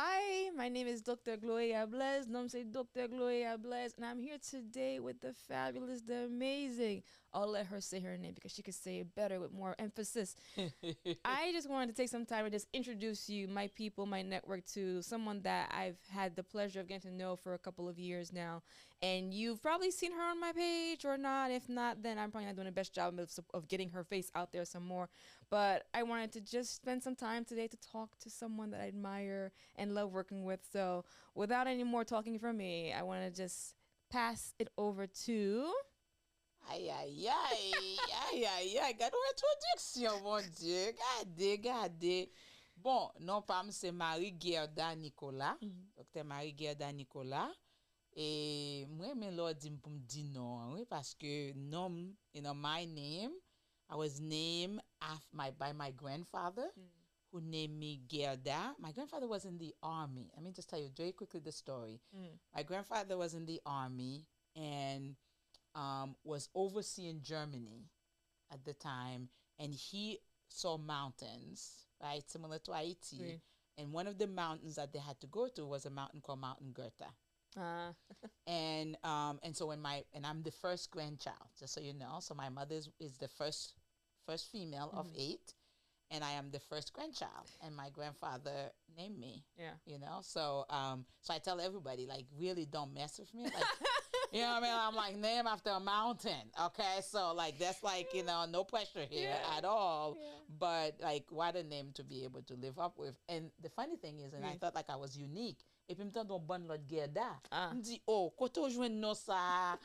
Hi, my name is Dr. Gloria Blaise. Nom say Dr. Gloria Blaise, and I'm here today with the fabulous, the amazing. I'll let her say her name because she could say it better with more emphasis. I just wanted to take some time to just introduce you, my people, my network, to someone that I've had the pleasure of getting to know for a couple of years now. And you've probably seen her on my page or not. If not, then I'm probably not doing the best job of getting her face out there some more. But I wanted to just spend some time today to talk to someone that I admire and love working with. So without any more talking from me, I want to just pass it over to... Aïe, aïe, aïe, aïe, aïe, aïe, gade ou introduction, mon Dieu, gade, gade. Bon, non pas c'est Marie-Guerda Nicolas, docteur Marie-Guerda Nicolas, et moi, mais l'autre dit pour me dire non, oui, parce que non, my name, I was named by my grandfather, who named me Gerda. My grandfather was in the army. Let me just tell you very quickly the story. My grandfather was in the army and was overseeing Germany at the time, and he saw mountains, right, similar to Haiti. Oui. And one of the mountains that they had to go to was a mountain called Marie-Guerda. And so I'm the first grandchild, just so you know. So my mother is the first female of 8, and I am the first grandchild. And my grandfather named me. Yeah. You know, so so I tell everybody, like, really don't mess with me, like. You know what I mean? I'm like, name after a mountain. Okay. So like, that's like, no pressure here at all. Yeah. But like, what a name to be able to live up with. And the funny thing is, and I thought like I was unique. Et puis, m'tend don bon lot Gerda. M'di, oh, koto jwen non sa,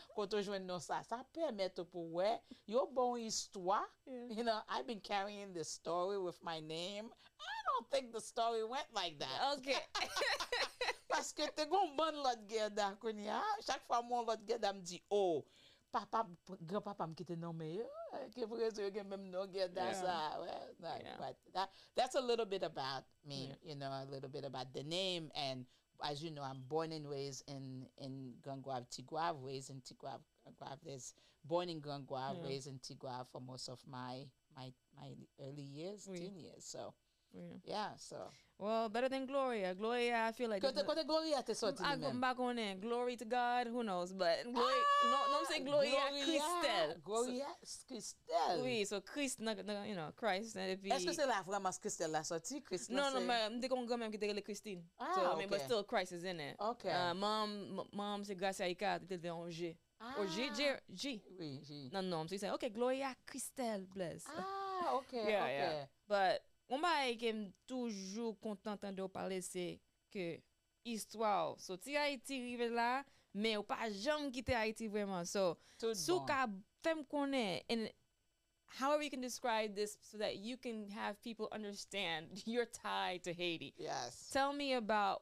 ça permet pour ouais, yo bon histoire. You know, I've been carrying this story with my name. I don't think the story went like that. Okay. Parce que te gon bon lot Gerda konya. Chaque fois mon lot Gerda me dit, oh, papa, grand-papa me kite non mais que vrezo yo gen même non Gerda sa. Well, but that's a little bit about me, a little bit about the name. And as you know, I'm born and raised in Gangouave, Tigouave, raised in Tigouave. Born in Gangouave, raised in Tigouave for most of my early years, teen years. So yeah, so. Well, better than Gloria. Gloria, I feel like... Kote Gloria te sorti li men. I'm back on it. Glory to God. Who knows? But Gloria... no, I'm saying Gloria Christelle. Gloria Christelle. Oui, so Christ, Christ. Est-ce que c'est la vraiment Christelle la sorti? Christ, no, mais m'te kon grand-mère qui te Christine. So, I mean, but still Christ is in it. Okay. Mom, c'est grâce à Ika, te de en G. Or G. Oui, G. Non, so you say, okay, Gloria Christelle, bless. Okay, yeah, okay. Yeah. But... On ba ki m toujou kontant de ou parler c'est que histoire sorti Haïti rive là mais ou pas jamais quitter Haïti vraiment. So sou ka fem connaît, and however you can describe this so that you can have people understand your tie to Haiti. Yes. Tell me about,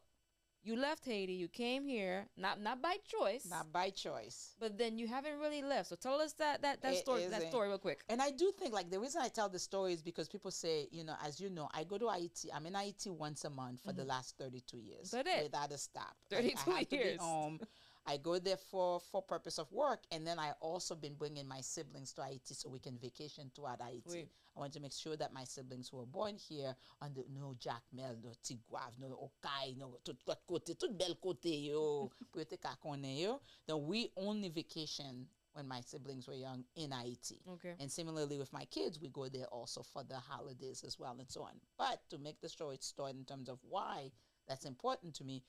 you left Haiti, you came here, not by choice. Not by choice. But then you haven't really left. So tell us that story real quick. And I do think, like, the reason I tell the story is because people say, as you know, I go to Haiti. I'm in Haiti once a month for the last 32 years. Without a stop. 32 I have to years. be home. I go there for purpose of work, and then I also been bringing my siblings to Haiti so we can vacation throughout Haiti. Oui. I want to make sure that my siblings who were born here on the no Jacmel, no Tigouave, no Okai, no tout côté, tout bel côté yo, pour te ka konnen yo. Then we only vacation when my siblings were young in Haiti. Okay. And similarly with my kids, we go there also for the holidays as well and so on. But to make the story start in terms of why that's important to me,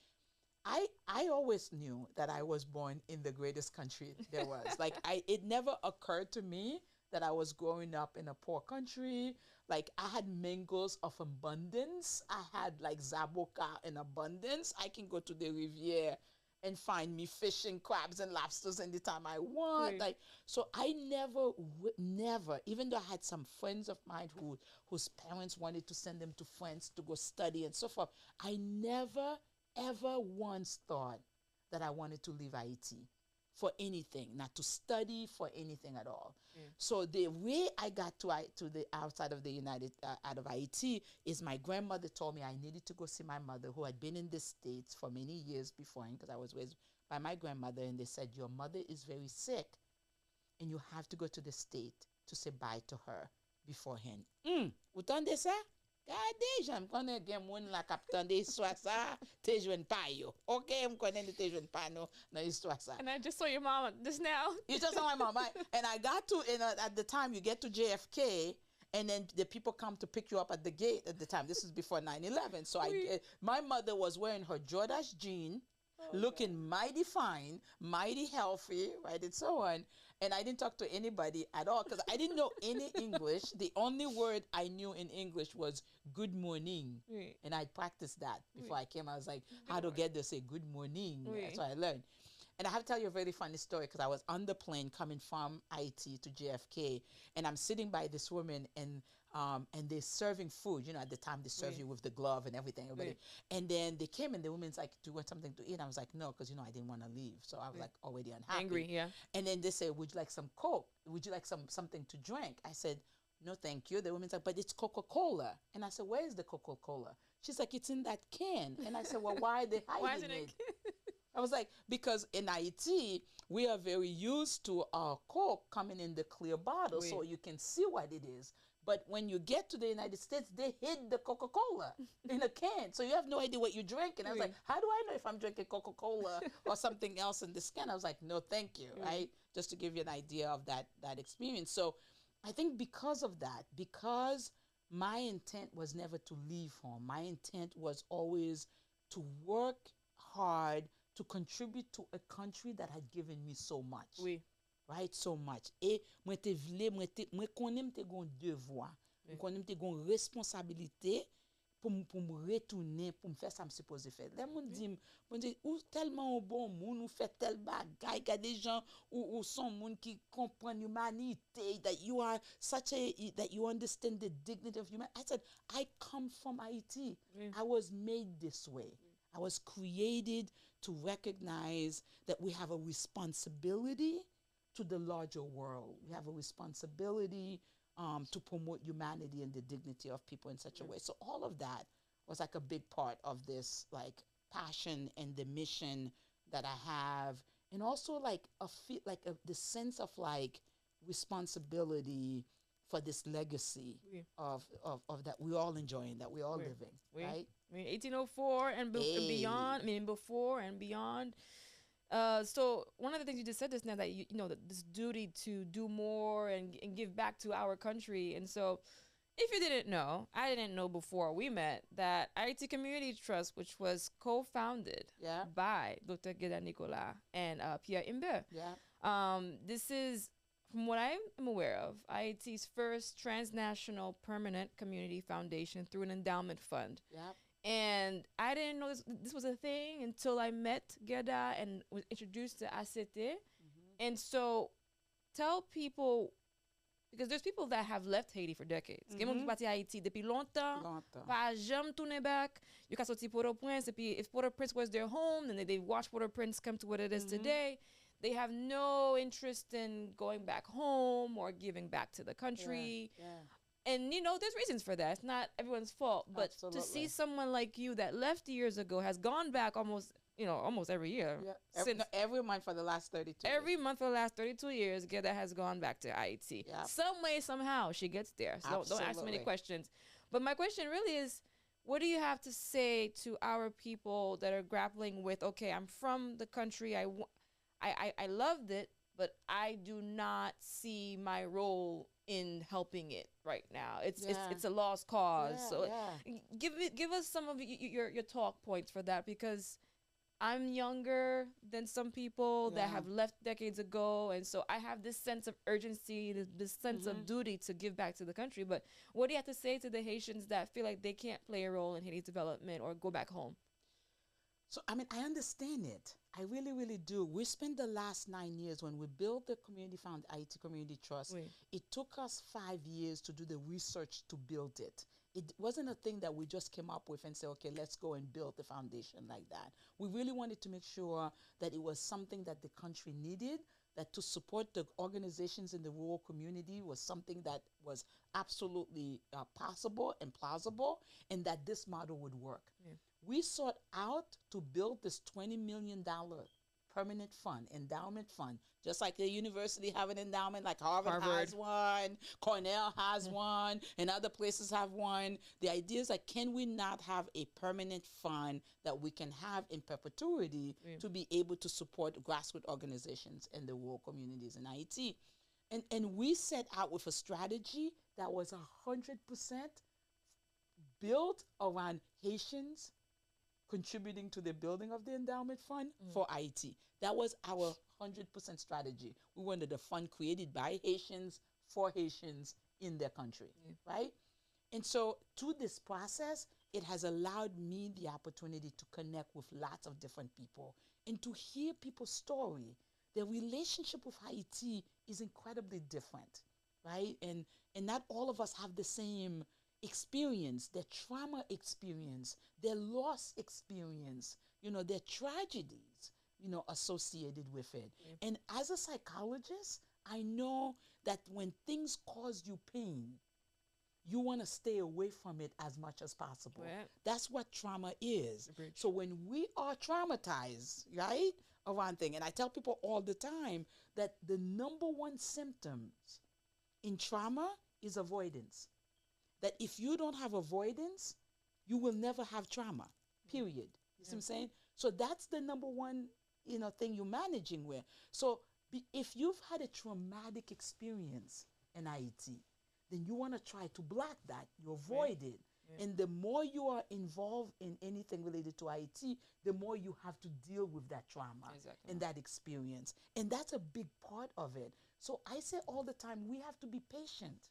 I always knew that I was born in the greatest country there was. Like, it never occurred to me that I was growing up in a poor country. Like, I had mangoes of abundance. I had, like, zaboka in abundance. I can go to the Riviera and find me fishing crabs and lobsters anytime I want. Right. Like, so I never, even though I had some friends of mine whose parents wanted to send them to France to go study and so forth, I never ever once thought that I wanted to leave Haiti for anything, not to study, for anything at all. So the way I got to the outside of the out of Haiti is my grandmother told me I needed to go see my mother, who had been in the States for many years beforehand, because I was raised by my grandmother, and they said, your mother is very sick and you have to go to the state to say bye to her beforehand. Vous entendez ça? Gade, j'aime connaître gen moun la captain de histoire ça, te jwenn pa yo. OK, m'konne te jwenn pa no dans histoire ça. And I just saw your mom just now. You just saw my mom, right? And I got to, at the time you get to JFK, and then the people come to pick you up at the gate at the time. This is before 9/11. So my mother was wearing her Jordache jean, looking mighty fine, mighty healthy, right, and so on. And I didn't talk to anybody at all because I didn't know any English. The only word I knew in English was good morning. Oui. And I practiced that before I came. I was like, how to get to say good morning. Oui. That's what I learned. And I have to tell you a very funny story because I was on the plane coming from Ayiti to JFK, and I'm sitting by this woman, and they're serving food. You know, at the time they serve you with the glove and everything. Everybody. And then they came, and the woman's like, "Do you want something to eat?" I was like, "No," because I didn't want to leave, so I was like already unhappy. Angry, yeah. And then they said, "Would you like some Coke? Would you like something to drink?" I said, "No, thank you." The woman's like, "But it's Coca-Cola." And I said, "Where is the Coca-Cola?" She's like, "It's in that can." And I said, "Well, why are they hiding Why isn't it?" it? I was like, because in Ayiti, we are very used to our Coke coming in the clear bottle so you can see what it is. But when you get to the United States, they hid the Coca-Cola in a can. So you have no idea what you're drinking. I was like, how do I know if I'm drinking Coca-Cola or something else in this can? I was like, no, thank you, right? Just to give you an idea of that experience. So I think because of that, because my intent was never to leave home, my intent was always to work hard to contribute to a country that had given me so much. Oui. Right? So much. Et mwen te vle, mwen konen mte gon devoir. Mwen konen mte gon responsabilité pour me retourner, pour me faire ça me supposé faire. Les moun dit, ou tellement bon moun, ou fait tel bagay, il y a des gens ou son moun qui comprennent humanité, that you are that you understand the dignity of humanity. I said, I come from Haiti. I was made this way. I was created to recognize that we have a responsibility to the larger world. We have a responsibility to promote humanity and the dignity of people in such a way. So all of that was like a big part of this like passion and the mission that I have, and also like the sense of like responsibility for this legacy of that we're all enjoying, that we're all living, right? I mean, 1804 and beyond. I mean, before and beyond. So one of the things you just said just now, that you know, that this duty to do more and give back to our country. And so, if you didn't know, I didn't know before we met that Ayiti Community Trust, which was co-founded by Dr. Nicolas and Pierre Imbe. This is, from what I'm aware of, Ayiti's first transnational permanent community foundation through an endowment fund. And I didn't know this was a thing until I met Gerda and was introduced to ACT. And so tell people, because there's people that have left Haiti for decades. Gen moun ki pati Haiti depuis longtemps, pa jam tourne back. You ka sorti Port-au-Prince, et puis if Port-au-Prince was their home, then they watch Port-au-Prince come to what it is today. They have no interest in going back home or giving back to the country. And, you know, there's reasons for that. It's not everyone's fault. But to see someone like you that left years ago, has gone back almost every year. Every month for the last 32 Every years. month for the last 32 years, Gerda has gone back to Ayiti. Some way, somehow, she gets there. So don't ask many questions. But my question really is, what do you have to say to our people that are grappling with, okay, I'm from the country, I loved it, but I do not see my role in helping it right now. It's a lost cause. Give us some of your talk points for that, because I'm younger than some people that have left decades ago, and so I have this sense of urgency, this sense of duty to give back to the country. But what do you have to say to the Haitians that feel like they can't play a role in Haiti's development or go back home? So, I mean, I understand it. I really, really do. We spent the last 9 years when we built the community found Ayiti Community Trust. It took us 5 years to do the research to build it. It wasn't a thing that we just came up with and said, okay, let's go and build the foundation like that. We really wanted to make sure that it was something that the country needed, that to support the organizations in the rural community was something that was absolutely possible and plausible, and that this model would work. We sought out to build this $20 million permanent fund, endowment fund, just like the university have an endowment, like Harvard Harvard. has one, Cornell has one, and other places have one. The idea is like, can we not have a permanent fund that we can have in perpetuity to be able to support grassroots organizations in the rural communities in Haiti? And we set out with a strategy that was 100% built around Haitians contributing to the building of the endowment fund for Haiti. That was our 100% strategy. We wanted a fund created by Haitians for Haitians in their country, right? And so through this process, it has allowed me the opportunity to connect with lots of different people and to hear people's story. The relationship with Haiti is incredibly different, right? And not all of us have the same experience, their trauma experience, their loss experience, their tragedies, associated with it. And as a psychologist, I know that when things cause you pain, you want to stay away from it as much as possible. Right. That's what trauma is. So when we are traumatized, right, around things, and I tell people all the time that the number one symptoms in trauma is avoidance. That if you don't have avoidance, you will never have trauma, period. You see what I'm saying? So that's the number one, thing you're managing with. So if you've had a traumatic experience in Haiti, then you want to try to block that. You avoid it. And the more you are involved in anything related to Haiti, the more you have to deal with that trauma and that experience. And that's a big part of it. So I say all the time, we have to be patient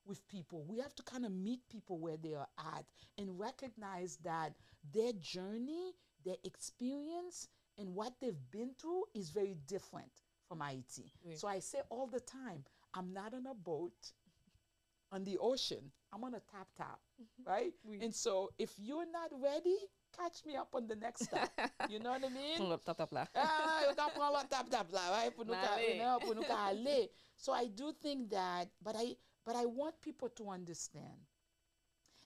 with people. We have to kind of meet people where they are at and recognize that their journey, their experience, and what they've been through is very different from Haiti. So I say all the time, I'm not on a boat on the ocean. I'm on a tap, right? And so if you're not ready, catch me up on the next stop. You know what I mean? You can prendre l'autre tap là, right? Pour nous aller. So I do think that, but I want people to understand.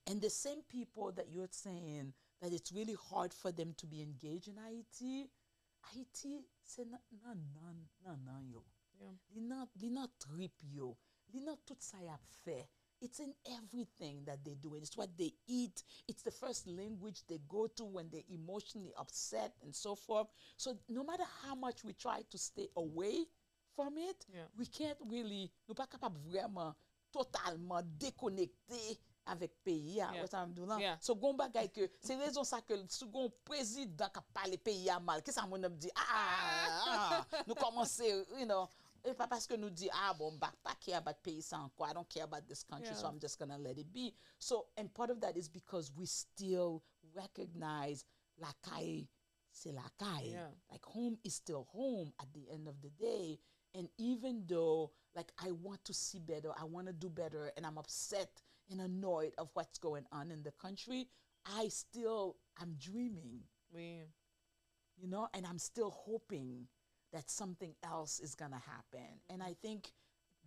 And the same people that you're saying that it's really hard for them to be engaged in Haiti, c'est non yo. Li nan trip yo. Li nan tout sa y ap fait. It's in everything that they do. It's what they eat. It's the first language they go to when they're emotionally upset and so forth. So no matter how much we try to stay away from it, we can't really, nous pas capable vraiment totalement déconnecter avec pays. So gon bagay que c'est raison ça que second président qui parle pays mal, qu'est-ce que mon dit nous commencer, et pas parce que nous dit bon pas care about pays ça encore. I don't care about this country, so I'm just gonna let it be. So and part of that is because we still recognize la caille c'est la caille. Like home is still home at the end of the day. And even though like I want to see better, I want to do better, and I'm upset and annoyed of what's going on in the country, I'm dreaming. And I'm still hoping that something else is going to happen. And I think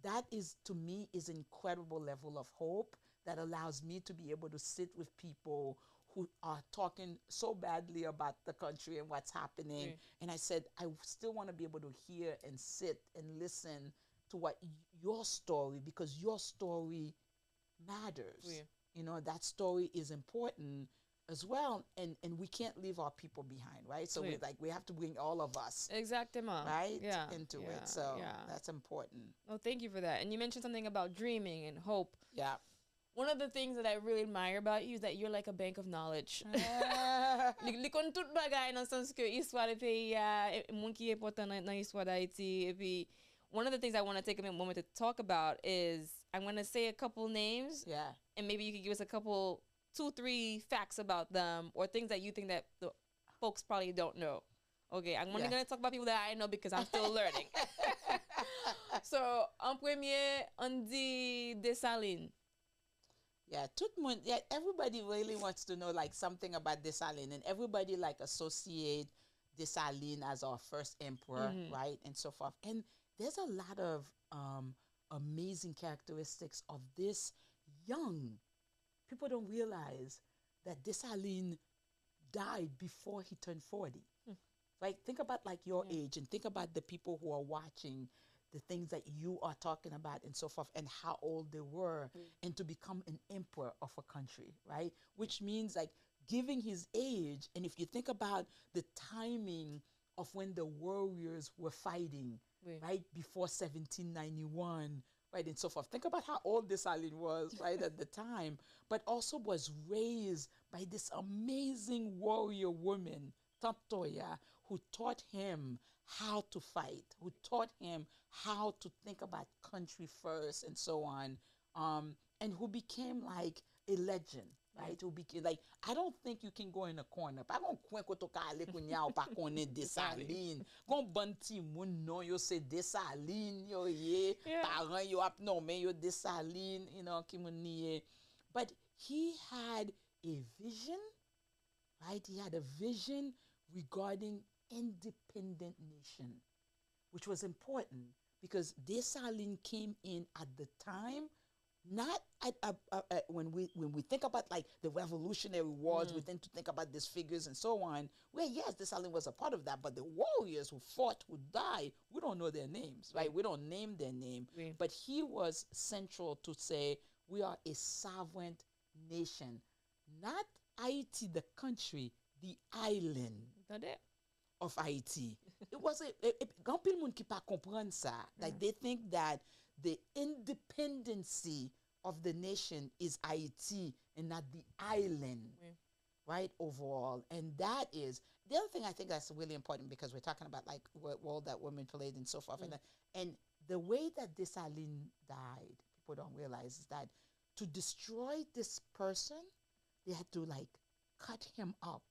that is, to me, is an incredible level of hope that allows me to be able to sit with people who are talking so badly about the country and what's happening. And I said, I still want to be able to hear and sit and listen to what your story, because your story matters. That story is important as well, and we can't leave our people behind, right? So we have to bring all of us right into it. So that's important. Oh, thank you for that. And you mentioned something about dreaming and hope. One of the things that I really admire about you is that you're like a bank of knowledge. Li kon tout bagay nan sens ke histoire de pays moun ki important nan histoire d'Haïti. Et puis one of the things I want to take a moment to talk about is I'm going to say a couple names. And maybe you could give us a couple 2-3 facts about them or things that you think that the folks probably don't know. Okay, I'm only going to talk about people that I know because I'm still learning. So, en premier, on dit Dessalines. Everybody really wants to know like something about Dessalines, and everybody like associate Dessalines as our first emperor, right, and so forth. And there's a lot of amazing characteristics of this young. People don't realize that Dessalines died before he turned 40. right? Think about like your age and think about the people who are watching the things that you are talking about and so forth and how old they were and to become an emperor of a country, right? Which means like giving his age. And if you think about the timing of when the warriors were fighting, right, before 1791, right, and so forth. Think about how old Dessalines was, right, at the time, but also was raised by this amazing warrior woman, Tantoya, who taught him how to fight, who taught him how to think about country first and so on, and who became like a legend, right? Who became like, I don't think you can go in a corner. Pa kon kwen koto ka ale kounya ou pa konen Dessalines. Kon banti moun non yo se Dessalines yo ye, parents yo ap non men yo Dessalines, you know, ki moun niye. But he had a vision, right? He had a vision regarding independent nation, which was important because Dessalines came in at the time, not when we think about like the Revolutionary Wars, we tend to think about these figures and so on. Well, yes, Dessalines was a part of that, but the warriors who fought, who died, we don't know their names, right? We don't name their name, but he was central to say we are a sovereign nation, not Haiti, the country, the island of Haiti. It was grand pile moun ki pa comprendre ça. Like they think that the independency of the nation is Haiti and not the island, right, overall. And that is the other thing I think that's really important because we're talking about like what role that women played and so forth. And the way that Dessalines died, people don't realize is that to destroy this person, they had to like cut him up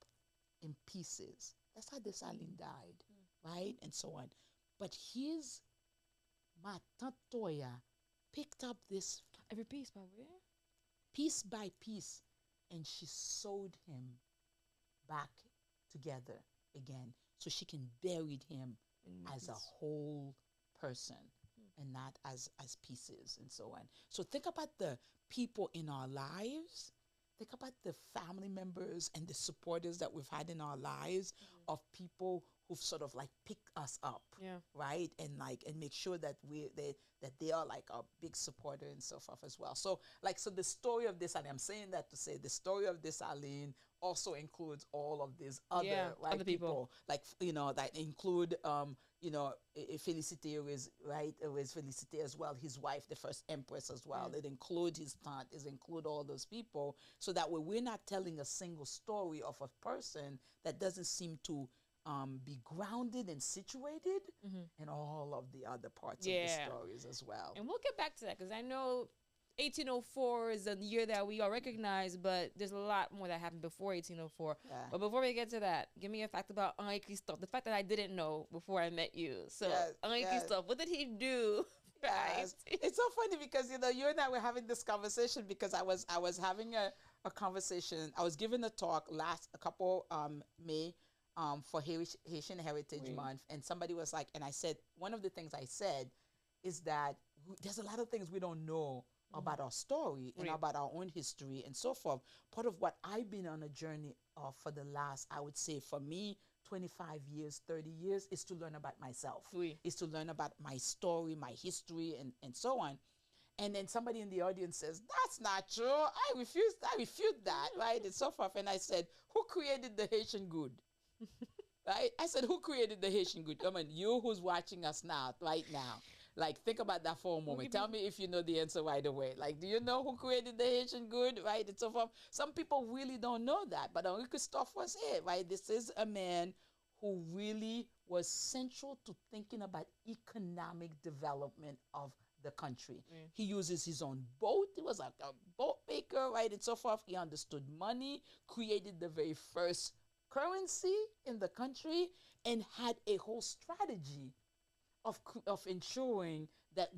in pieces. That's how Dessalines died, right? And so on. But his Matantoya picked up this every piece, piece by piece, and she sewed him back together again so she can bury him as a whole person and not as pieces and so on. So think about the people in our lives. Think about the family members and the supporters that we've had in our lives of people who've sort of like picked us up, right? And like, and make sure that they are like a big supporter and so forth as well. So like, so the story of Dessalines, I'm saying that to say the story of Dessalines also includes all of these other, right, other people. Like, you know, that include, you know, Félicité is, right, is Félicité as well, his wife, the first empress as well. It includes his aunt, it include all those people, so that way we're not telling a single story of a person that doesn't seem to be grounded and situated in all of the other parts of the stories as well. And we'll get back to that because I know 1804 is the year that we all recognize, but there's a lot more that happened before 1804. But before we get to that, give me a fact about Henri Christophe, the fact that I didn't know before I met you. So Henri Christophe, what did he do? Yes. It's so funny because, you know, you and I were having this conversation because I was having a conversation. I was giving a talk a couple May for Haitian Heritage Month, and somebody was like, and I said, one of the things I said is that there's a lot of things we don't know about our story and about our own history and so forth. Part of what I've been on a journey of for the last, I would say for me, 25 years, 30 years, is to learn about myself, is to learn about my story, my history, and so on. And then somebody in the audience says, that's not true. I refute that, right? And so forth. And I said, who created the Haitian good? Right? I said, who created the Haitian good? I mean, you who's watching us now, right now. Like, think about that for a moment. Tell me if you know the answer right away. Like, do you know who created the Haitian good, right? And so forth. Some people really don't know that, but Henri Christophe was it, right? This is a man who really was central to thinking about economic development of the country. He uses his own boat. He was like a boat maker, right? And so forth. He understood money, created the very first currency in the country, and had a whole strategy of ensuring that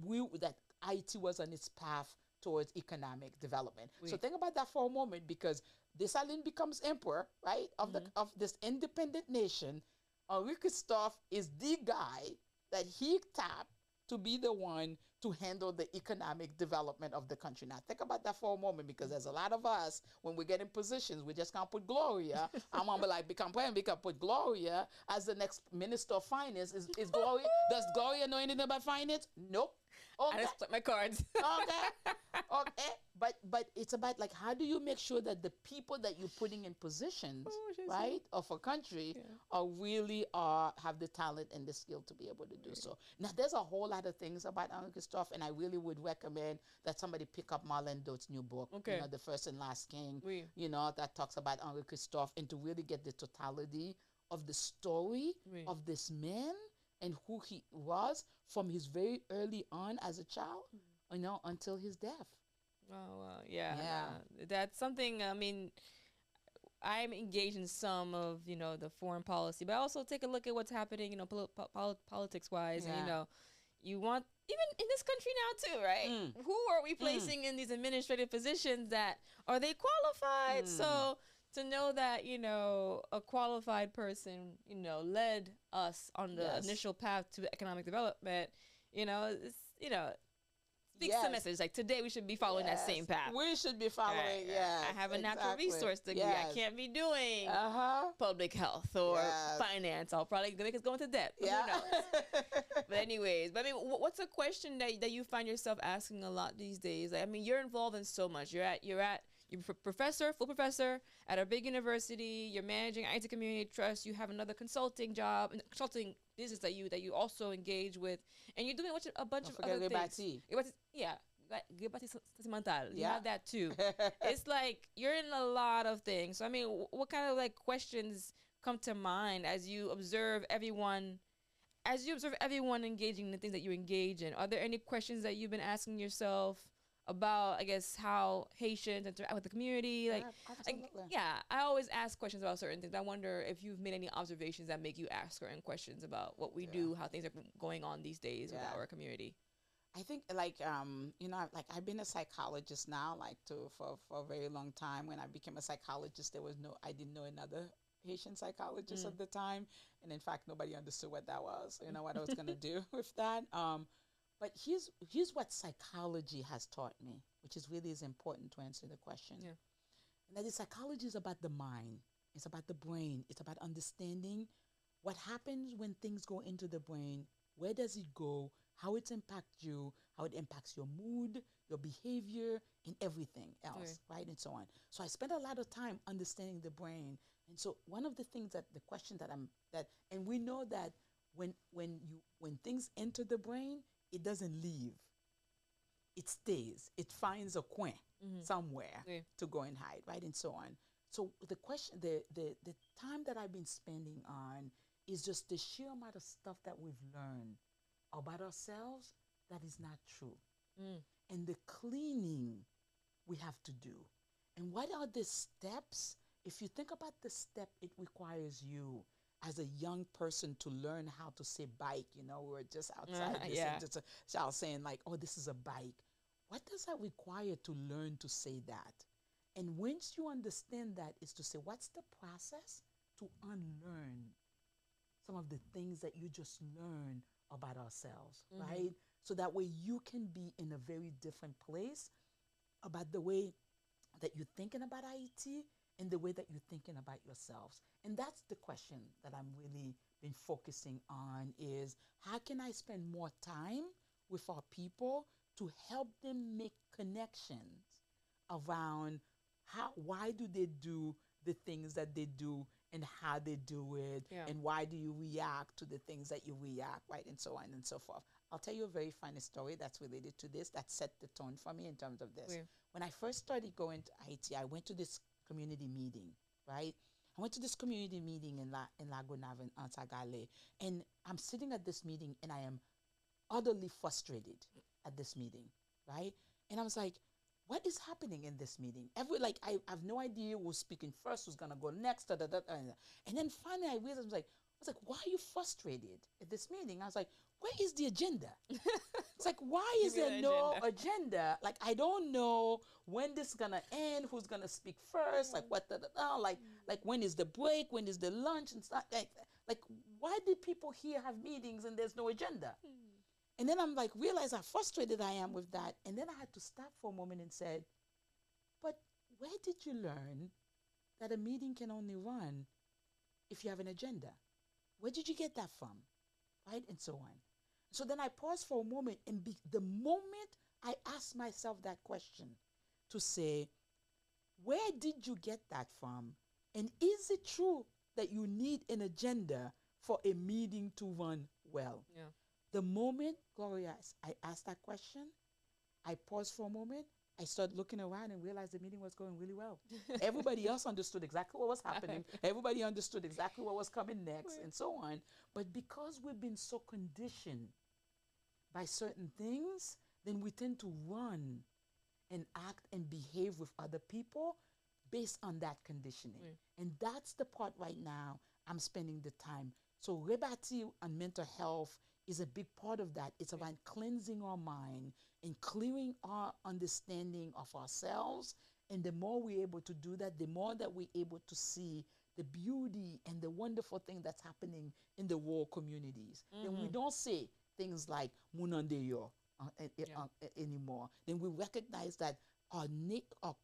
Haiti was on its path towards economic development. So think about that for a moment, because Dessalines becomes emperor, right, of this independent nation. Henri Christophe is the guy that he tapped to be the one to handle the economic development of the country. Now, think about that for a moment, because there's a lot of us, when we get in positions, we just can't put Gloria. I'm going to be like, become president, we can put Gloria as the next Minister of Finance. Is Gloria, does Gloria know anything about finance? Nope. Okay. I just put my cards. Okay. Okay. But it's about, like, how do you make sure that the people that you're putting in positions, right, of a country are really have the talent and the skill to be able to do so. Now, there's a whole lot of things about Uncle Christophe, and I really would recommend that somebody pick up Marlon Dote's new book, you know, The First and Last King, you know, that talks about Uncle Christophe, and to really get the totality of the story of this man and who he was from his very early on as a child, you know, until his death. Oh, wow. Yeah. That's something, I mean, I'm engaged in some of, you know, the foreign policy, but I also take a look at what's happening, you know, politics-wise. And, you know, you want, even in this country now too, right? Who are we placing in these administrative positions that, are they qualified? So to know that, you know, a qualified person, you know, led us on the initial path to economic development, you know, it's, you know, speaks the message. Like, today we should be following that same path. We should be following, I have a natural resource degree. I can't be doing public health or finance. I'll probably make us go into debt. But who knows? But anyways, but I mean, what's a question that you find yourself asking a lot these days? Like, I mean, you're involved in so much. You're professor, full professor at a big university. You're managing Ayiti Community Trust. You have another consulting job, consulting business that you also engage with, and you're doing a bunch of other things. You have that too. It's like you're in a lot of things. So I mean, what kind of like questions come to mind as you observe everyone engaging in the things that you engage in? Are there any questions that you've been asking yourself about, I guess, how Haitians interact with the community? Like, I always ask questions about certain things. I wonder if you've made any observations that make you ask certain questions about what we do, how things are going on these days with our community. I think, like, you know, like, I've been a psychologist now, like, for a very long time. When I became a psychologist, I didn't know another Haitian psychologist at the time. And in fact, nobody understood what that was, you know, what I was going to do with that. But here's what psychology has taught me, which is really is important to answer the question. And that is, psychology is about the mind. It's about the brain. It's about understanding what happens when things go into the brain. Where does it go? How it impacts you, how it impacts your mood, your behavior, and everything else, right? And so on. So I spend a lot of time understanding the brain. And so one of the things the question and we know that when things enter the brain, it doesn't leave. It stays. It finds a coin somewhere to go and hide, right? And so on. So the question, the time that I've been spending on is just the sheer amount of stuff that we've learned about ourselves that is not true. And the cleaning we have to do. And what are the steps? If you think about the step it requires you as a young person to learn how to say bike, you know, we're just outside just a child saying like, oh, this is a bike. What does that require to learn to say that? And once you understand that, is to say, what's the process to unlearn some of the things that you just learned about ourselves, right? So that way you can be in a very different place about the way that you're thinking about Ayiti and the way that you're thinking about yourselves. And that's the question that I'm really been focusing on, is how can I spend more time with our people to help them make connections around why do they do the things that they do and how they do it, and why do you react to the things that you react, right, and so on and so forth. I'll tell you a very funny story that's related to this that set the tone for me in terms of this. When I first started going to Haiti, I went to this community meeting, right? I went to this community meeting in Lagonave in Antagale, and I'm sitting at this meeting and I am utterly frustrated at this meeting, right? And I was like, what is happening in this meeting? I have no idea who's speaking first, who's gonna go next, and then finally I realized, I was like, why are you frustrated at this meeting? I was like, where is the agenda? It's like, why is there no agenda? Like, I don't know when this is gonna end, who's gonna speak first, like what like when is the break, when is the lunch and stuff like why did people here have meetings and there's no agenda? And then I'm like, realize how frustrated I am with that. And then I had to stop for a moment and said, but where did you learn that a meeting can only run if you have an agenda? Where did you get that from? Right? And so on. So then I paused for a moment, and the moment I asked myself that question to say, where did you get that from? And is it true that you need an agenda for a meeting to run well? Yeah. The moment, Gloria, I asked that question, I paused for a moment, I started looking around and realized the meeting was going really well. Everybody else understood exactly what was happening. Everybody understood exactly what was coming next, and so on. But because we've been so conditioned by certain things, then we tend to run and act and behave with other people based on that conditioning. And that's the part right now I'm spending the time. So rebati on mental health is a big part of that. It's about cleansing our mind and clearing our understanding of ourselves. And the more we're able to do that, the more that we're able to see the beauty and the wonderful thing that's happening in the world communities. And we don't say things like munandeyo anymore. Then we recognize that our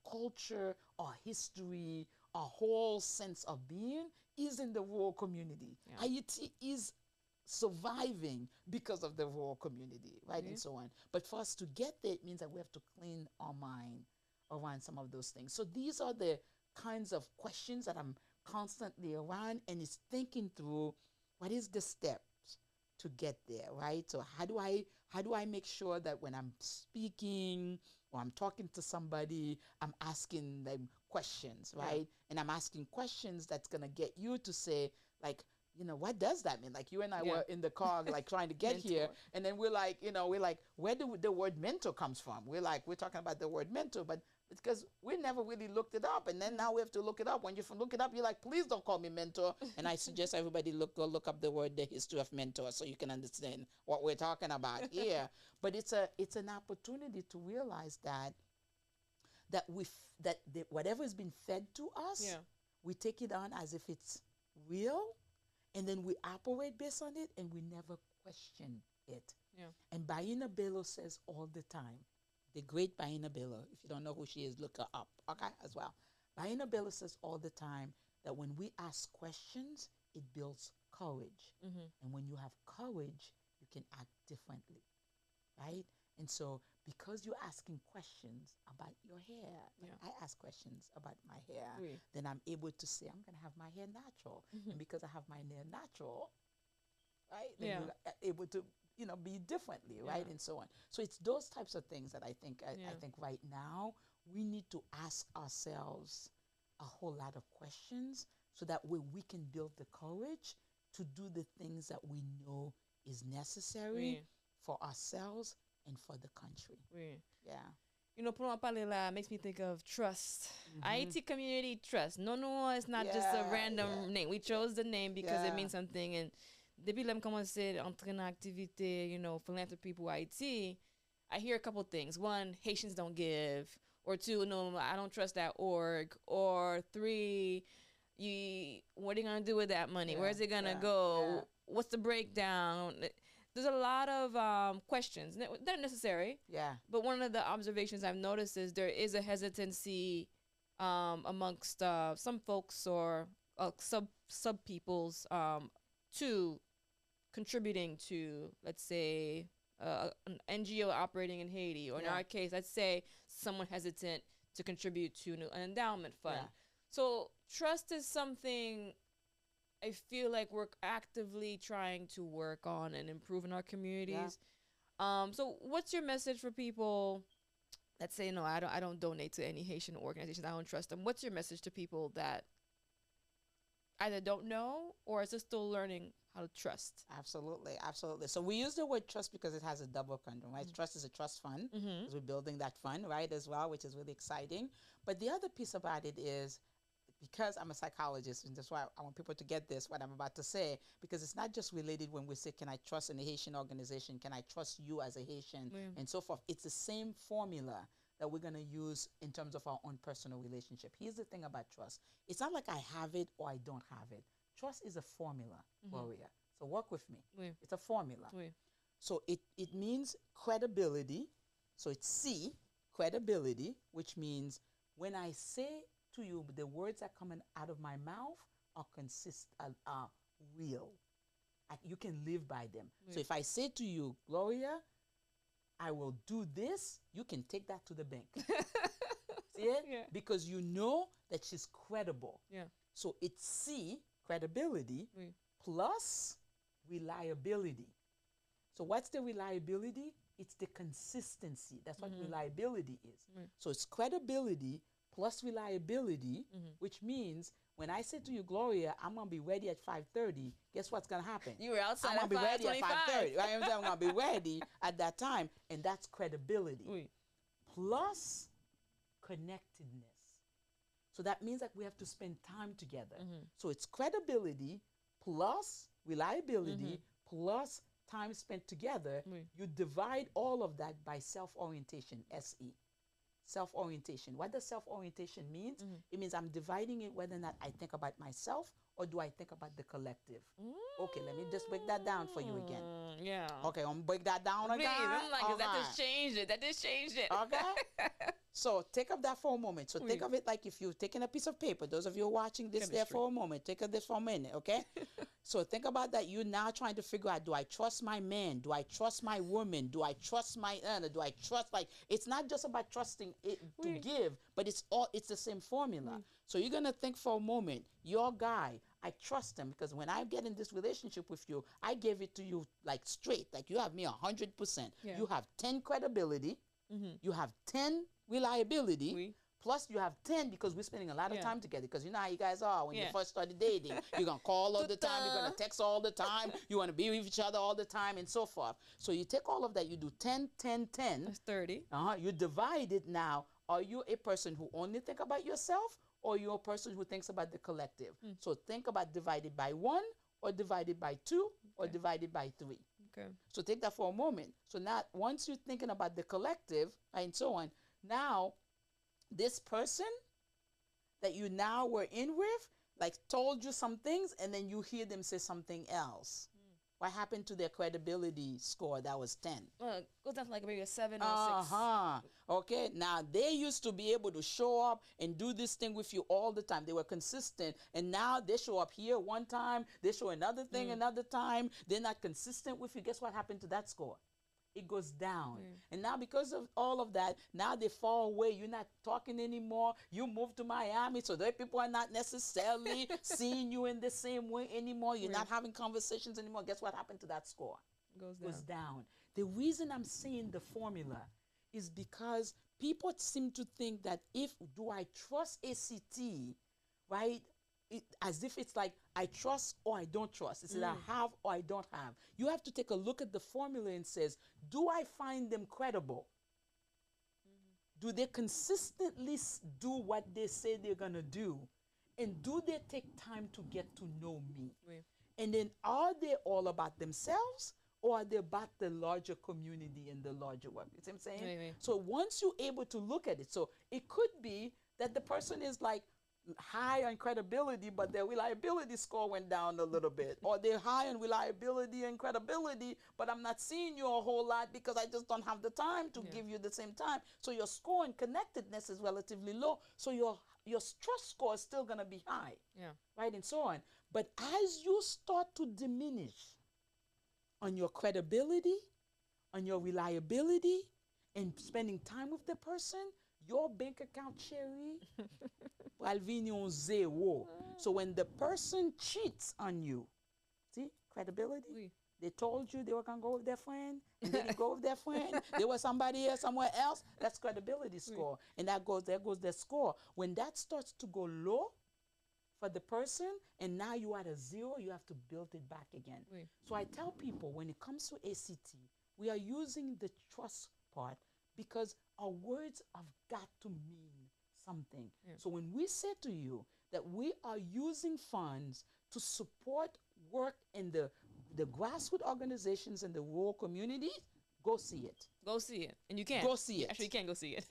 culture, our history, our whole sense of being is in the rural community. Ayiti is surviving because of the rural community, right? And so on. But for us to get there, it means that we have to clean our mind around some of those things. So these are the kinds of questions that I'm constantly around, and it's thinking through what is the steps to get there, right? So how do I make sure that when I'm speaking or I'm talking to somebody, I'm asking them questions, right? And I'm asking questions that's gonna get you to say, like, what does that mean? Like you and I were in the car, like trying to get here, and then we're like, where do the word mentor comes from? We're talking about the word mentor, but because we never really looked it up, and then now we have to look it up. When you look it up, you're like, please don't call me mentor. And I suggest everybody go look up the history of mentor, so you can understand what we're talking about here. But it's an opportunity to realize that whatever has been fed to us, we take it on as if it's real, and then we operate based on it, and we never question it. And Baina Bello says all the time, the great Baina Bello, if you don't know who she is, look her up, okay, as well. Baina Bello says all the time that when we ask questions, it builds courage. And when you have courage, you can act differently, right? And so because you're asking questions about your hair, I ask questions about my hair, then I'm able to say, I'm going to have my hair natural. And because I have my hair natural, right, then you're able to, be differently, right, and so on. So it's those types of things that I think right now we need to ask ourselves a whole lot of questions so that way we can build the courage to do the things that we know is necessary for ourselves and for the country. Yeah. Pour en parler là makes me think of trust. Ayiti Community Trust. No, it's not just a random name. We chose the name because it means something. And depuis que j'ai commencé à entrer dans l'activité, philanthropy pour Haiti, I hear a couple things. One, Haitians don't give. Or two, no, I don't trust that org. Or three, what are you going to do with that money? Where's it going to go? What's the breakdown? There's a lot of questions. They're necessary. But one of the observations I've noticed is there is a hesitancy amongst some folks or sub peoples to contributing to, let's say, an NGO operating in Haiti, or in our case, let's say someone hesitant to contribute to an endowment fund. So trust is something I feel like we're actively trying to work on and improve in our communities. So what's your message for people that say, no, I don't donate to any Haitian organizations, I don't trust them? What's your message to people that either don't know or is just still learning how to trust? Absolutely. So we use the word trust because it has a double connotation, right? Trust is a trust fund, because we're building that fund, right, as well, which is really exciting. But the other piece about it is, because I'm a psychologist, and that's why I want people to get this, what I'm about to say, because it's not just related when we say, can I trust in a Haitian organization? Can I trust you as a Haitian? And so forth. It's the same formula that we're going to use in terms of our own personal relationship. Here's the thing about trust. It's not like I have it or I don't have it. Trust is a formula, Gloria. So work with me. It's a formula. So it means credibility. So it's C, credibility, which means when I say to you, the words that coming out of my mouth are real. You can live by them. So if I say to you, Gloria, I will do this, you can take that to the bank. See it? Yeah. Because you know that she's credible. Yeah. So it's C, credibility, plus reliability. So what's the reliability? It's the consistency. That's what reliability is. So it's credibility plus reliability, which means when I say to you, Gloria, I'm going to be ready at 5:30, guess what's going to happen? You were outside I'm at going to be ready at 5:25. 5:30. Right? I'm going to be ready at that time, and that's credibility. Plus connectedness. So that means that we have to spend time together. So it's credibility plus reliability plus time spent together. You divide all of that by self-orientation, SE. Self-orientation. What does self-orientation mean? It means I'm dividing it whether or not I think about myself or do I think about the collective. Okay, let me just break that down for you again. Yeah. Okay, I'm gonna break that down Please, again. I'm like, 'cause All that right. just changed it. That just changed it. Okay. So take up that for a moment. So think of it like if you're taking a piece of paper. Those of you watching this there for a moment, take up this for a minute, okay? So think about that. You're now trying to figure out, do I trust my man? Do I trust my woman? Do I trust my do I trust, like, it's not just about trusting it to give, but it's the same formula. So you're gonna think for a moment, your guy, I trust him because when I get in this relationship with you, I gave it to you like straight. Like you have me 100%. Yeah. You have 10 credibility. You have 10 reliability. Plus you have 10 because we're spending a lot of time together. Because you know how you guys are when you first started dating. You're going to call all the time. You're going to text all the time. You want to be with each other all the time and so forth. So you take all of that. You do 10, 10, 10. That's 30. You divide it now. Are you a person who only think about yourself or you're a person who thinks about the collective? So think about divided by 1 or divided by 2 or divided by 3. Okay. So take that for a moment. So now once you're thinking about the collective and so on, now this person that you now were in with, like told you some things and then you hear them say something else. What happened to their credibility score? That was 10. Well, it goes down to like maybe a 7 or a 6. Okay. Now they used to be able to show up and do this thing with you all the time. They were consistent. And now they show up here one time. They show another thing another time. They're not consistent with you. Guess what happened to that score? It goes down. And now because of all of that, now they fall away. You're not talking anymore. You moved to Miami, so their people are not necessarily seeing you in the same way anymore. You're not having conversations anymore. Guess what happened to that score? Goes down. The reason I'm saying the formula is because people seem to think that do I trust ACT, right? As if it's like I trust or I don't trust. It's either I have or I don't have. You have to take a look at the formula and says, do I find them credible? Do they consistently do what they say they're going to do? And do they take time to get to know me? And then are they all about themselves or are they about the larger community and the larger work? You see what I'm saying? So once you're able to look at it, so it could be that the person is like high on credibility, but their reliability score went down a little bit. Or they're high on reliability and credibility, but I'm not seeing you a whole lot because I just don't have the time to give you the same time. So your score and connectedness is relatively low. So your trust score is still going to be high. Right? And so on. But as you start to diminish on your credibility, on your reliability, and spending time with the person, your bank account, Sherry, will be on zero. So when the person cheats on you, see, credibility, they told you they were going to go with their friend, and they didn't go with their friend, there was somebody else somewhere else, that's credibility score. And there goes their score. When that starts to go low for the person, and now you are at a 0, you have to build it back again. So I tell people, when it comes to ACT, we are using the trust part because our words have got to mean something. So when we say to you that we are using funds to support work in the grassroots organizations and the rural communities, go see it. Go see it. And you can. Go see it. Actually, you can go see it.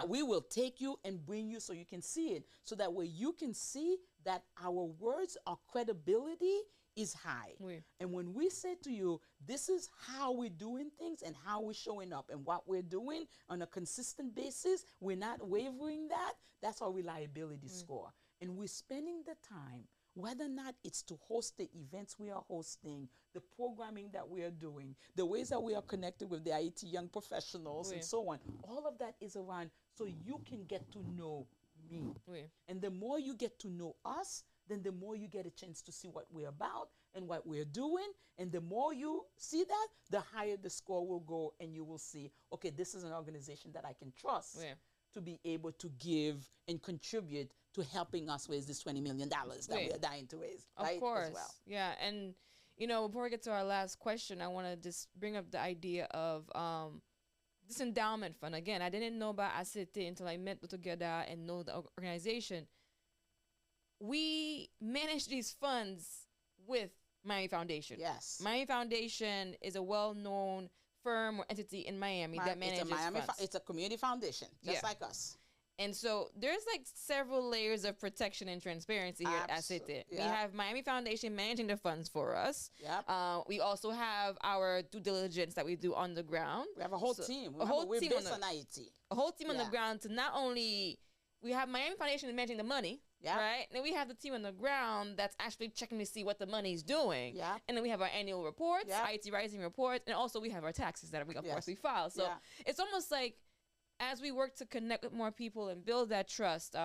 We will take you and bring you so you can see it. So that way you can see that our words, our credibility is high. Oui. And when we say to you, this is how we're doing things and how we're showing up and what we're doing on a consistent basis, we're not wavering that, that's our reliability score. And we're spending the time, whether or not it's to host the events we are hosting, the programming that we are doing, the ways that we are connected with the Ayiti young professionals Oui. and so on, all of that is around so you can get to know me. Oui. And the more you get to know us, then the more you get a chance to see what we're about and what we're doing. And the more you see that, the higher the score will go, and you will see, okay, this is an organization that I can trust to be able to give and contribute to helping us raise this $20 million that we are dying to raise. Of right? course. As well. Yeah. And, before we get to our last question, I want to just bring up the idea of this endowment fund. Again, I didn't know about ACT until I met Marie-Guerda and know the organization. We manage these funds with Miami Foundation. Yes. Miami Foundation is a well-known firm or entity in Miami that manages funds. It's a community foundation, just like us. And so there's like several layers of protection and transparency here at ACT. We have Miami Foundation managing the funds for us. Yep. We also have our due diligence that we do on the ground. We have a whole team. We're based on Ayiti. A whole team on the ground to not only, we have Miami Foundation managing the money, right? And then we have the team on the ground that's actually checking to see what the money's doing. Yeah. And then we have our annual reports, Ayiti Rising reports, and also we have our taxes that we, of course, we file. So it's almost like, as we work to connect with more people and build that trust,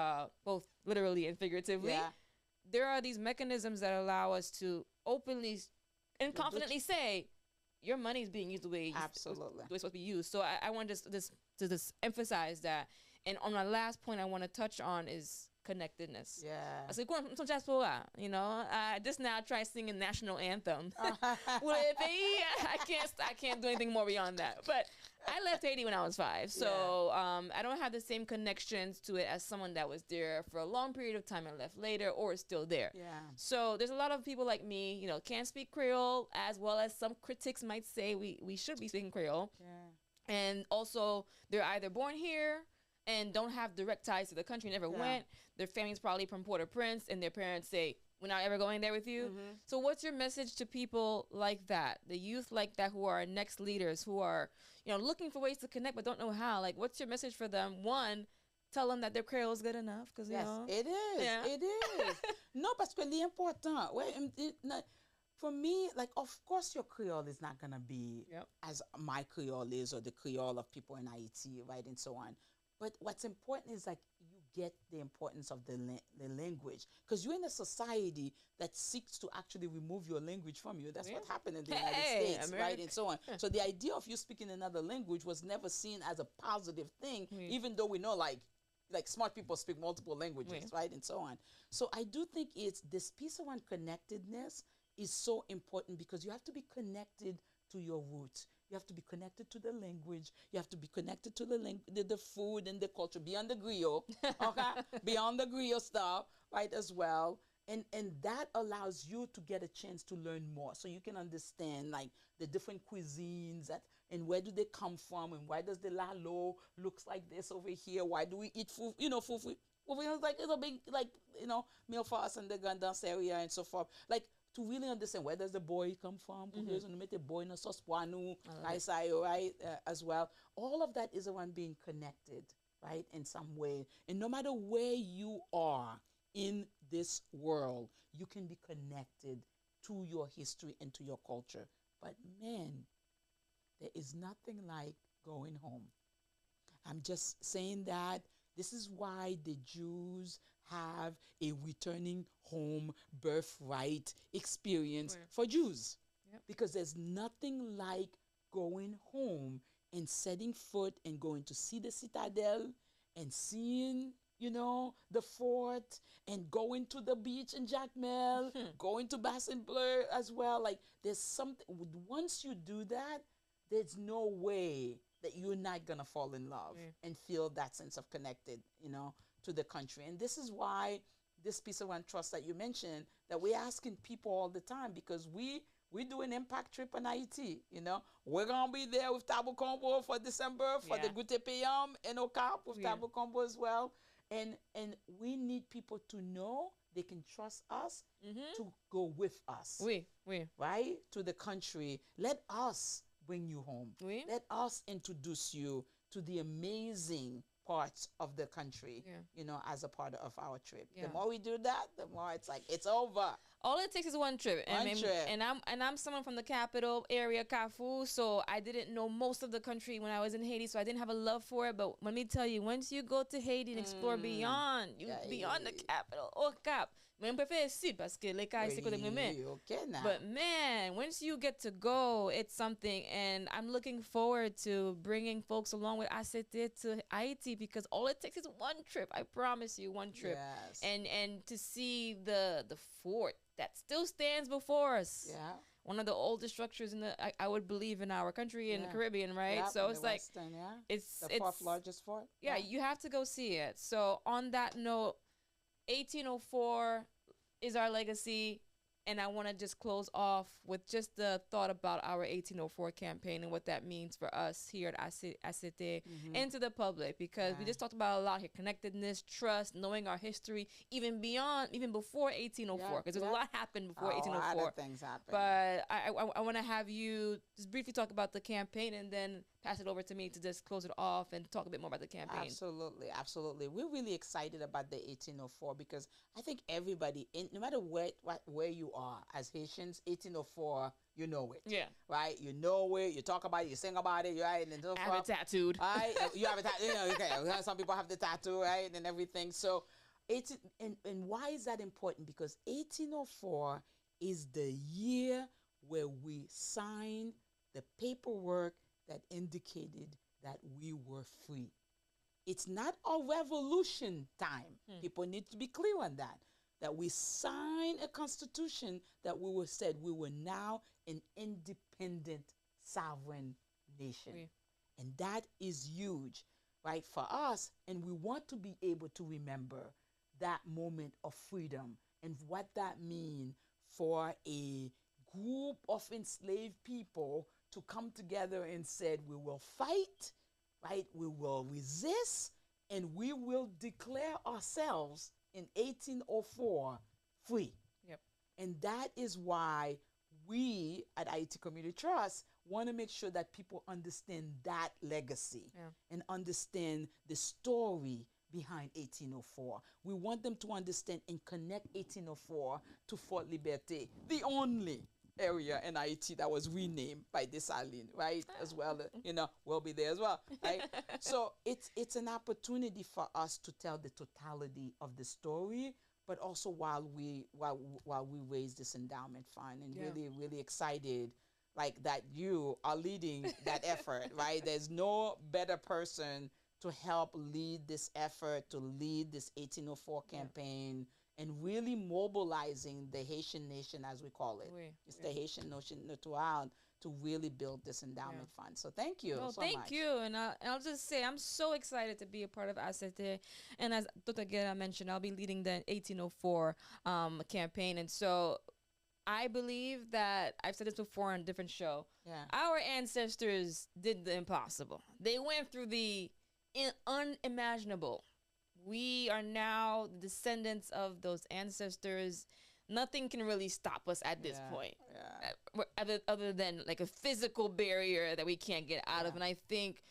both literally and figuratively, there are these mechanisms that allow us to openly and confidently say, your money is being used the way it's supposed to be used. So I want to just emphasize that. And on my last point I want to touch on is connectedness. Yeah. So, just now I try singing national anthem. I can't do anything more beyond that. But I left Haiti when I was 5, so I don't have the same connections to it as someone that was there for a long period of time and left later, or is still there. Yeah. So there's a lot of people like me, can't speak Creole, as well as some critics might say we should be speaking Creole. Yeah. And also, they're either born here and don't have direct ties to the country, never went. Their family's probably from Port-au-Prince, and their parents say, we're not ever going there with you. Mm-hmm. So what's your message to people like that, the youth like that, who are our next leaders, who are, looking for ways to connect but don't know how? Like, what's your message for them? One, tell them that their Creole is good enough, because it is. Yeah. It is. No, parce que l'important. For me, like, of course, your Creole is not gonna be as my Creole is, or the Creole of people in Haiti, right, and so on. But what's important is, like, you get the importance of the language, because you're in a society that seeks to actually remove your language from you. That's what happened in the United States, America. right, and so on. So the idea of you speaking another language was never seen as a positive thing, even though we know, like smart people speak multiple languages, right, and so on. So I do think it's this piece around connectedness is so important, because you have to be connected to your roots. You have to be connected to the language. You have to be connected to the food and the culture, beyond the griot, okay? Beyond the griot stuff, right, as well. And that allows you to get a chance to learn more, so you can understand, like, the different cuisines and where do they come from, and why does the lalo looks like this over here? Why do we eat food? Food like, it's a big, like, meal for us in the Gandans area and so forth. Like, to really understand where does the boy come from, the boy in a sospoanu, right, as well. All of that is around being connected, right, in some way. And no matter where you are in this world, you can be connected to your history and to your culture. But man, there is nothing like going home. I'm just saying that. This is why the Jews have a returning home birthright experience for Jews. Because there's nothing like going home and setting foot and going to see the citadel and seeing, the fort, and going to the beach in Jacmel, going to Bassin Bleu as well. Like, there's something, once you do that, there's no way that you're not going to fall in love and feel that sense of connected, to the country. And this is why this piece of one trust that you mentioned, that we're asking people all the time, because we do an impact trip on Haiti, We're going to be there with Table Combo for December, for the Gute Payam and Okap with Table Combo as well. And we need people to know they can trust us Mm-hmm. to go with us, Oui, oui, right? To the country. Let us bring you home. oui. Let us introduce you to the amazing parts of the country, Yeah. as a part of our trip. The Yeah. more we do that, the more it's like, it's over. All it takes is one trip. One trip. And I'm someone from the capital area, Kafu, so I didn't know most of the country when I was in Haiti, so I didn't have a love for it. But let me tell you, once you go to Haiti and explore beyond, beyond the capital, oh cap. Mwen prefer sud parce que les cas ici kote mwen men. Okay, now. But man, once you get to go, it's something. And I'm looking forward to bringing folks along with ACT to Haiti because all it takes is one trip. I promise you, one trip. Yes. And to see the fort that still stands before us. Yeah. One of the oldest structures in I would believe in our country in the Caribbean, right? Yep, So in it's the like Western, it's the fourth largest fort. yeah, you have to go see it. So on that note, 1804 is our legacy. And I want to just close off with just the thought about our 1804 campaign and what that means for us here at ACT and to the public, because we just talked about a lot here: connectedness, trust, knowing our history, even before 1804, because there's a lot happened before 1804. A lot of things happened. But I want to have you just briefly talk about the campaign and then pass it over to me to just close it off and talk a bit more about the campaign. Absolutely, absolutely. We're really excited about the 1804 because I think everybody, no matter where you are as Haitians, 1804, you know it. Yeah. Right? You know it. You talk about it. You sing about it. Right? And so I have it tattooed. Right? You have it tattooed. Okay. Some people have the tattoo, right? And everything. So, and why is that important? Because 1804 is the year where we signed the paperwork that indicated that we were free. It's not a revolution time. People need to be clear on that. That we signed a constitution that said we were now an independent, sovereign nation. Oui. And that is huge, right, for us. And we want to be able to remember that moment of freedom and what that means for a group of enslaved people to come together and said, we will fight, right? We will resist, and we will declare ourselves in 1804 free. Yep. And that is why we at Ayiti Community Trust want to make sure that people understand that legacy and understand the story behind 1804. We want them to understand and connect 1804 to Fort Liberté, the only area in Haiti that was renamed by Dessalines, right? As well, we'll be there as well, right? So it's an opportunity for us to tell the totality of the story, but also while we raise this endowment fund, and really excited like that you are leading that effort, right? There's no better person to help lead this effort, to lead this 1804 campaign, and really mobilizing the Haitian nation, as we call it. Oui. It's the Haitian nation to really build this endowment fund. So thank you so much. Thank you. And I'll just say I'm so excited to be a part of ACT. And as Dr. Guerra mentioned, I'll be leading the 1804 campaign. And so I believe that, I've said this before on a different show, our ancestors did the impossible. They went through the unimaginable. We are now descendants of those ancestors. Nothing can really stop us at this point. Other than like a physical barrier that we can't get out of. And I think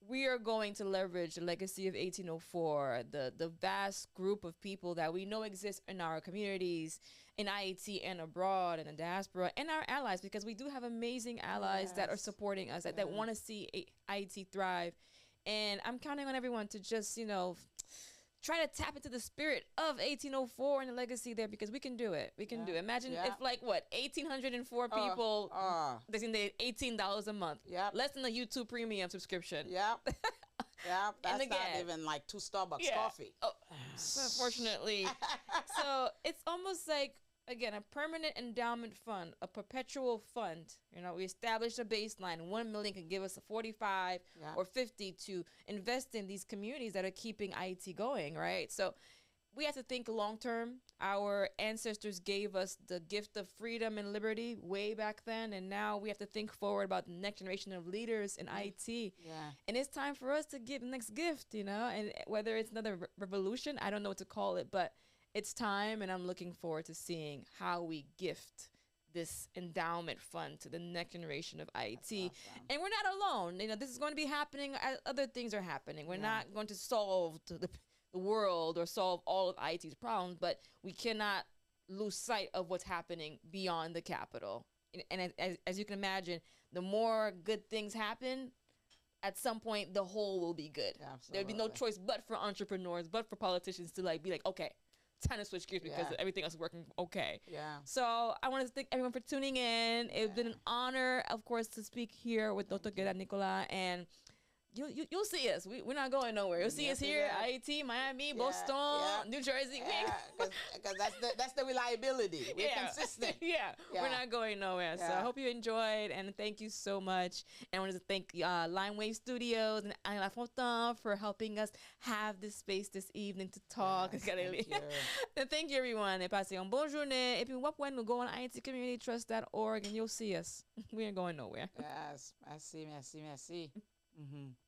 we are going to leverage the legacy of 1804, the vast group of people that we know exist in our communities, in Ayiti and abroad, and the diaspora, and our allies, because we do have amazing allies that are supporting us, that want to see Ayiti thrive. And I'm counting on everyone to just, try to tap into the spirit of 1804 and the legacy there, because we can do it. We can do it. Imagine if 1,804 people, they can pay $18 a month. Less than a YouTube premium subscription. That's not even like 2 Starbucks coffee. Oh, unfortunately. So it's almost like, again, a permanent endowment fund, a perpetual fund. We established a baseline. 1 million can give us a 45 or 50 to invest in these communities that are keeping Ayiti going, right? So we have to think long term. Our ancestors gave us the gift of freedom and liberty way back then, and now we have to think forward about the next generation of leaders in Ayiti. And it's time for us to give the next gift, and whether it's another revolution, I don't know what to call it, but it's time, and I'm looking forward to seeing how we gift this endowment fund to the next generation of Ayiti. Awesome. And we're not alone. This is going to be happening as other things are happening. We're not going to solve the world or solve all of Ayiti's problems, but we cannot lose sight of what's happening beyond the capital. And as you can imagine, the more good things happen, at some point the whole will be good. Absolutely. There'll be no choice but for entrepreneurs, but for politicians to be like, okay, time to switch gears because everything else is working okay. Yeah. So I want to thank everyone for tuning in. It's been an honor, of course, to speak here with Dr. Nicolas, and you'll see us. We're not going nowhere. You'll see us here, Ayiti, Miami, Boston, New Jersey. Because that's the reliability. We're consistent. We're not going nowhere. So I hope you enjoyed, and thank you so much. And I wanted to thank Line Wave Studios and Anne Lafontaine for helping us have this space this evening to talk. Yes, thank you. And thank you, everyone. Et passez une bonne journée. Et puis, when we go on ITCommunityTrust.org, and you'll see us. We ain't going nowhere. Yes. Merci. Mm-hmm.